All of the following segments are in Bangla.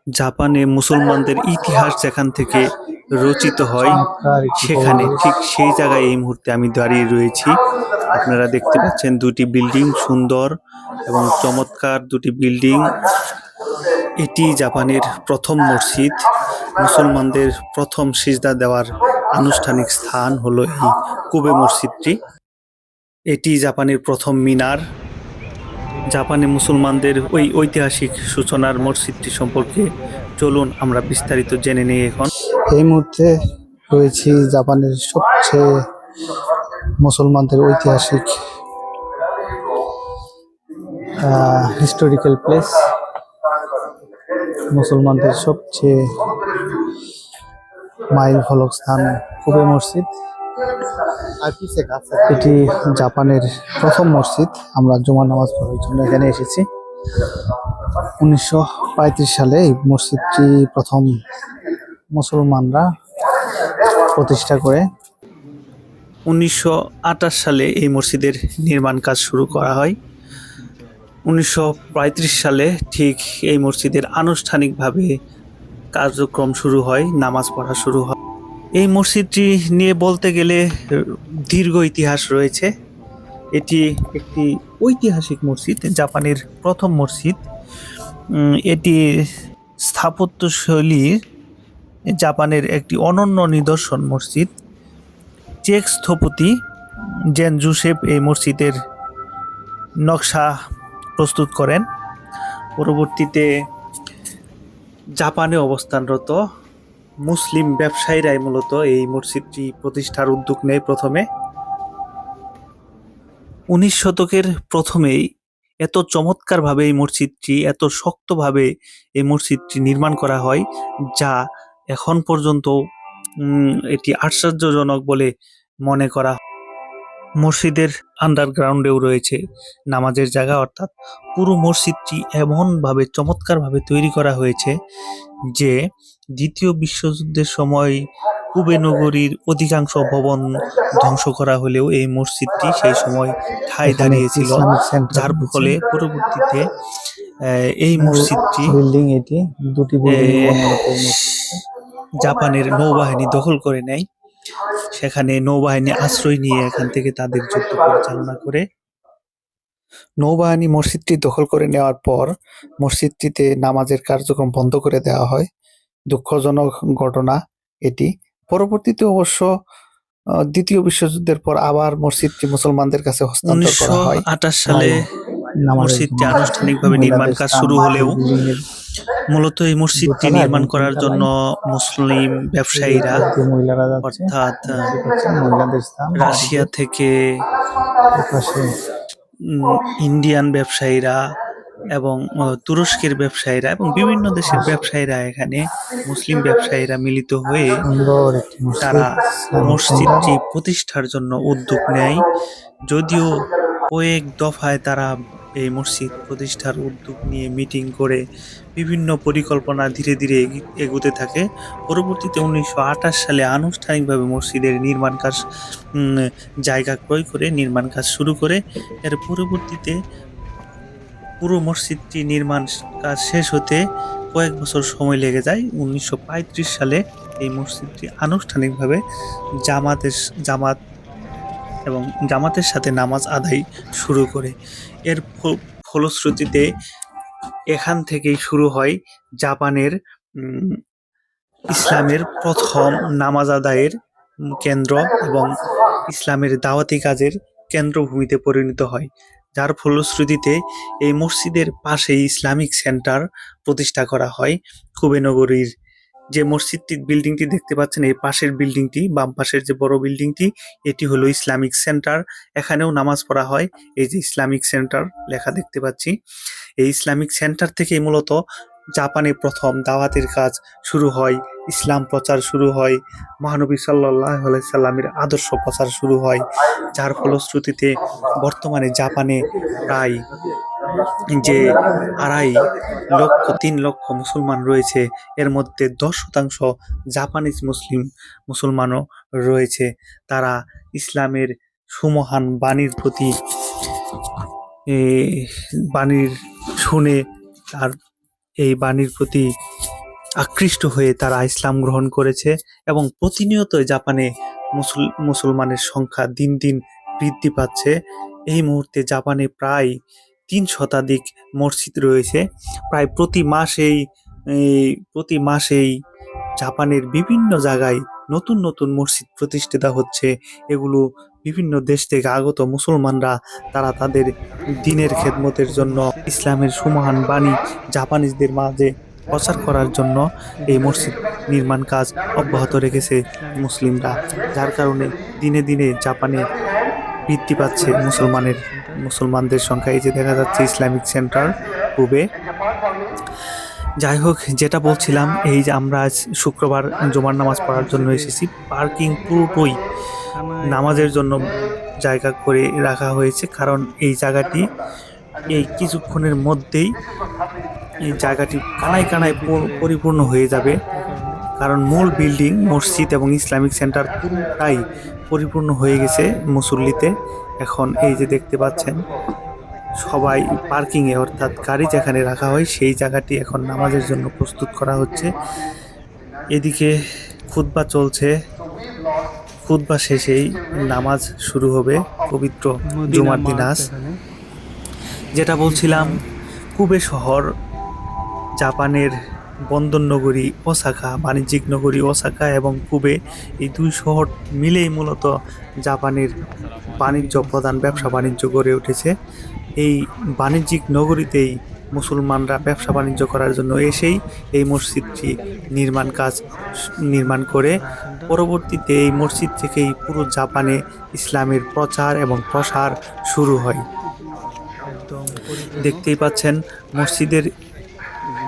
জাপানে মুসলমানদের ইতিহাস যেখান থেকে রচিত হয়, চমৎকার একটি সেখানে পরিবেশ। ঠিক সেই জায়গায় এই মুহূর্তে আমি দাঁড়িয়ে রয়েছি। আপনারা দেখতে পাচ্ছেন দুটি বিল্ডিং, সুন্দর এবং চমৎকার দুটি বিল্ডিং। এটি জাপানের প্রথম মসজিদ। মুসলমানদের প্রথম সিজদা দেওয়ার আনুষ্ঠানিক স্থান হলো এই কোবে মসজিদটি। এটি জাপানের প্রথম মিনার। জাপানে মুসলমানদের ওই ঐতিহাসিক সূচনার মসজিদটি সম্পর্কে চলুন আমরা বিস্তারিত জেনে নিই এখন। এই মুহূর্তে রয়েছি জাপানের সবচেয়ে মুসলমানদের ঐতিহাসিক হিস্টোরিক্যাল প্লেস, মুসলমানদের সবচেয়ে মাইল ফলক স্থান কোবে মসজিদ। এটি জাপানের প্রথম মসজিদ। আমরা জুমা নামাজ পড়ার জন্য এখানে এসেছি। 1935 সালে এই মসজিদটি প্রথম মুসলমানরা প্রতিষ্ঠা করে। 1928 সালে এই মসজিদের নির্মাণ কাজ শুরু করা হয়। 1935 সালে ঠিক এই মসজিদের আনুষ্ঠানিকভাবে কার্যক্রম শুরু হয়, নামাজ পড়া শুরু হয়। এই মসজিদটি নিয়ে বলতে গেলে দীর্ঘ ইতিহাস রয়েছে। এটি একটি ঐতিহাসিক মসজিদ, জাপানের প্রথম মসজিদ। এটি স্থাপত্যশৈলী জাপানের একটি অনন্য নিদর্শন মসজিদ। চেক স্থপতি জেন জোসেফ এই মসজিদের নকশা প্রস্তুত করেন। পরবর্তীতে জাপানে অবস্থানরত মুসলিম ব্যবসায়ীরাই মূলত এই মসজিদটি প্রতিষ্ঠার উদ্যোগ নেয় প্রথমে। 19 শতকের প্রথমেই এত চমৎকারভাবে এই মসজিদটি, এত শক্তভাবে এই মসজিদটি নির্মাণ করা হয়, যা এখন পর্যন্ত এটি আশ্চর্যজনক বলে মনে করা। মসজিদের আন্ডারগ্রাউন্ডেও রয়েছে নামাজের জায়গা, অর্থাৎ পুরো মসজিদটি এমনভাবে চমৎকারভাবে তৈরি করা হয়েছে যে দ্বিতীয় বিশ্বযুদ্ধের সময় কুবে নগরীর অধিকাংশ ভবন ধ্বংস করা হলেও এই মসজিদটি সেই সময় ঠাঁই দাঁড়িয়েছিল, যার ফলে পরবর্তীতে এই মসজিদটি বিল্ডিং, এটি দুটি বিল্ডিং জাপানের নৌবাহিনী দখল করে নেয়। সেখানে নৌবাহিনী আশ্রয় নিয়ে এখান থেকে তাদের যুদ্ধ পরিচালনা করে। নৌবাহিনী মসজিদটি দখল করে নেওয়ার পর মসজিদটিতে নামাজের কার্যক্রম বন্ধ করে দেওয়া হয়। দুঃখজনক ঘটনা এটি। পরবর্তীতে অবশ্য দ্বিতীয় বিশ্বযুদ্ধের পর আবার মসজিদটি মুসলমানদের কাছে হস্তান্তর করা হয়। 1928 সালে মসজিদটি আনুষ্ঠানিকভাবে নির্মাণ কাজ শুরু হলেও মূলত এই মসজিদটি নির্মাণ করার জন্য মুসলিম ব্যবসায়ীরা, অর্থাৎ রাশিয়া থেকে ইন্ডিয়ান ব্যবসায়ীরা এবং তুরস্কের ব্যবসায়ীরা এবং বিভিন্ন দেশের ব্যবসায়ীরা, এখানে মুসলিম ব্যবসায়ীরা মিলিত হয়ে তারা মসজিদটি প্রতিষ্ঠার জন্য উদ্যোগ নেয়। যদিও কয়েক দফায় তারা এই মসজিদ প্রতিষ্ঠার উদ্যোগ নিয়ে মিটিং করে বিভিন্ন পরিকল্পনা ধীরে ধীরে এগোতে থাকে। পরবর্তীতে 1928 সালে আনুষ্ঠানিকভাবে মসজিদের নির্মাণ কাজ জায়গা ক্রয় করে নির্মাণ কাজ শুরু করে। এর পরবর্তীতে পুরো মসজিদটি নির্মাণ কাজ শেষ হতে কয়েক বছর সময় লেগে যায়। 1935 সালে এই মসজিদটি আনুষ্ঠানিকভাবে জামাতের সাথে নামাজ আদায় শুরু করে। এর ফলশ্রুতিতে এখান থেকেই শুরু হয় জাপানের ইসলামের প্রথম নামাজ আদায়ের কেন্দ্র এবং ইসলামের দাওয়াতি কাজের কেন্দ্রভূমিতে পরিণত হয়, যার ফলশ্রুতিতে এই মসজিদের পাশেই ইসলামিক সেন্টার প্রতিষ্ঠা করা হয়। কোবে নগরীর যে মসজিদটির বিল্ডিংটি দেখতে পাচ্ছেন, এই পাশের বিল্ডিংটি, বাম পাশের যে বড় বিল্ডিংটি, এটি হলো ইসলামিক সেন্টার। এখানেও নামাজ পড়া হয়। এই যে ইসলামিক সেন্টার লেখা দেখতে পাচ্ছি, এই ইসলামিক সেন্টার থেকে মূলত জাপানে প্রথম দাওয়াতের কাজ শুরু হয়, ইসলাম প্রচার শুরু হয়, মহানবী সাল্লাল্লাহু আলাইহি সাল্লামের আদর্শ প্রচার শুরু হয়, যার ফলশ্রুতিতে বর্তমানে জাপানে প্রায় যে 3 লক্ষ মুসলমান রয়েছে, এর মধ্যে 10% জাপানিজ মুসলমানও রয়েছে। তারা ইসলামের সুমহান বাণীর প্রতি বাণীর শুনে তার এই বাণীর প্রতি আকৃষ্ট হয়ে তারা ইসলাম গ্রহণ করেছে এবং প্রতিনিয়ত জাপানে মুসলমানের সংখ্যা দিন দিন বৃদ্ধি পাচ্ছে। এই মুহূর্তে জাপানে প্রায় ৩ শতাধিক মসজিদ রয়েছে। প্রায় প্রতি মাসেই জাপানের বিভিন্ন জায়গায় নতুন নতুন মসজিদ প্রতিষ্ঠিত হচ্ছে। এগুলো বিভিন্ন দেশ থেকে আগত মুসলমানরা তারা তাদের দ্বীনের খেদমতের জন্য ইসলামের সুমহান বাণী জাপানিজদের মাঝে প্রচার করার জন্য এই মসজিদ নির্মাণ কাজ অব্যাহত রেখেছে মুসলিমরা, যার কারণে দিনে দিনে জাপানে বৃদ্ধি পাচ্ছে মুসলমানদের সংখ্যা। এই যে দেখা যাচ্ছে ইসলামিক সেন্টার পূবে। যাই হোক, যেটা বলছিলাম, এই যে আমরা আজ শুক্রবার জুমার নামাজ পড়ার জন্য এসেছি, পার্কিং পুরোটাই নামাজের জন্য জায়গা করে রাখা হয়েছে, কারণ এই জায়গাটি এই কিছুক্ষণের মধ্যেই এই জায়গাটি কানায় কানায় পরিপূর্ণ হয়ে যাবে, কারণ মূল বিল্ডিং মসজিদ এবং ইসলামিক সেন্টার পুরোটাই পরিপূর্ণ হয়ে গেছে মুসল্লিতে। এখন এই যে দেখতে পাচ্ছেন সবাই পার্কিংয়ে, অর্থাৎ গাড়ি যেখানে রাখা হয় সেই জায়গাটি এখন নামাজের জন্য প্রস্তুত করা হচ্ছে। এদিকে খুতবা চলছে, খুতবা শেষেই নামাজ শুরু হবে, পবিত্র জুমার দিন আজ। যেটা বলছিলাম, কুবে শহর জাপানের বন্দর নগরী ওসাকা, বাণিজ্যিক নগরী ওসাকা এবং কুবে, এই দুই শহর মিলেই মূলত জাপানের প্রধান ব্যবসা বাণিজ্য গড়ে উঠেছে। এই বাণিজ্যিক নগরীতেই মুসলমানরা ব্যবসা বাণিজ্য করার জন্য এসেই এই মসজিদটি নির্মাণ করে। পরবর্তীতে এই মসজিদ থেকেই পুরো জাপানে ইসলামের প্রচার এবং প্রসার শুরু হয়। দেখতেই পাচ্ছেন মসজিদের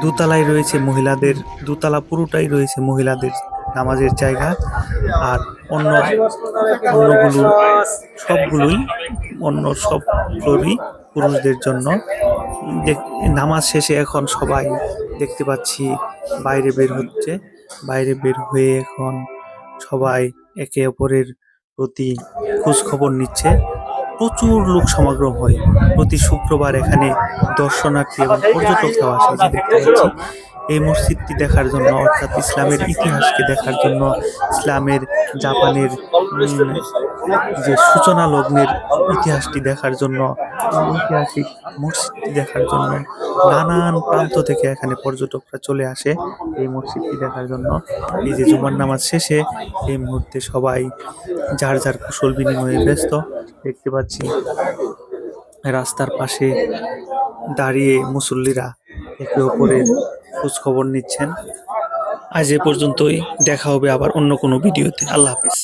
দোতলায় রয়েছে মহিলাদের, দোতলা পুরোটাই রয়েছে মহিলাদের নামাজের জায়গা, আর অন্য সব ফ্লোরই পুরুষদের জন্য। নামাজ শেষে এখন সবাই দেখতে পাচ্ছি বাইরে বের হয়ে এখন সবাই একে অপরের প্রতি খোঁজ খবর নিচ্ছে। প্রচুর লোক সমাগম হয় প্রতি শুক্রবার এখানে, দর্শনার্থী এবং পর্যটকরাও আসে। যে দেখতে পাচ্ছি এই মসজিদটি দেখার জন্য, অর্থাৎ ইসলামের ইতিহাসকে দেখার জন্য, ইসলামের জাপানের যে সূচনা লগ্নের ইতিহাসটি দেখার জন্য, ঐতিহাসিক মসজিদটি দেখার জন্য নানান প্রান্ত থেকে এখানে পর্যটকরা চলে আসে এই মসজিদটি দেখার জন্য। এই যে জুমার নামাজ শেষে এই মুহূর্তে সবাই যার যার কুশল বিনিময়ে ব্যস্ত। দেখতে পাচ্ছি রাস্তার পাশে দাঁড়িয়ে মুসল্লিরা একে অপরের খোঁজ খবর নিচ্ছেন। আজ এ পর্যন্তই, দেখা হবে আবার অন্য কোনো ভিডিওতে। আল্লাহ হাফেজ।